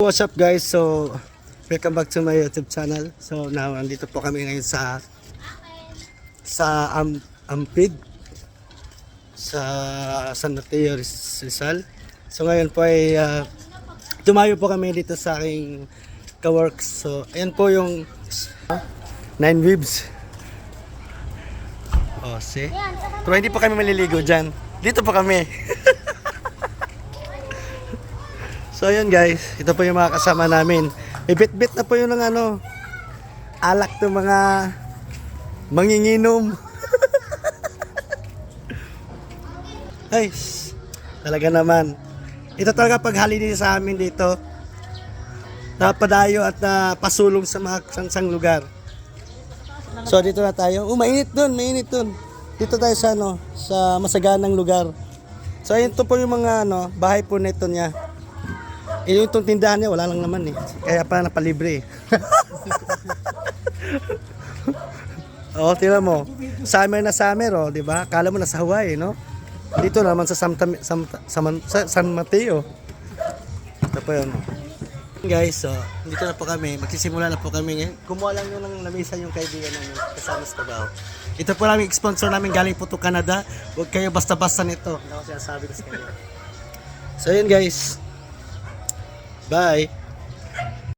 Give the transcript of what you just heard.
what's up guys? So, welcome back to my YouTube channel. So, now, nandito po kami ngayon sa Ampid sa San Mateo, Rizal. So, ngayon po ay tumayo po kami dito sa aking ka-works. So, ayan po yung 9 ribs. Oh, see? Pero hindi po kami maliligo dyan. Dito po kami. So yun guys, ito po yung mga kasama namin. May bit-bit na po yung ng alak ng mga manginginom. Ay, talaga naman. Ito talaga pag holiday sa amin dito. Napadayo at pasulong sa mga sangsang lugar. So dito na tayo. Mainit dun, mainit dun. Dito tayo sa sa masaganang lugar. So ayun to po yung mga bahay po nito niya. Yung itong tindahan niya, wala lang naman eh. Kaya pa napalibre eh. Oo, tira mo. Summer na summer, oh, di ba? Kala mo nasa Hawaii, no? Dito naman sa San Mateo. Ito po yun. Guys, so, dito na po kami. Magsisimula na po kami ngayon. Kumuha lang yun ng lamisa yung kaibigan namin kasama sa trabaho. Ito po namin sponsor namin galing po to Canada. Huwag kayo basta-basta nito. Ano ko sinasabi ko sa kanila. So yun guys. Bye.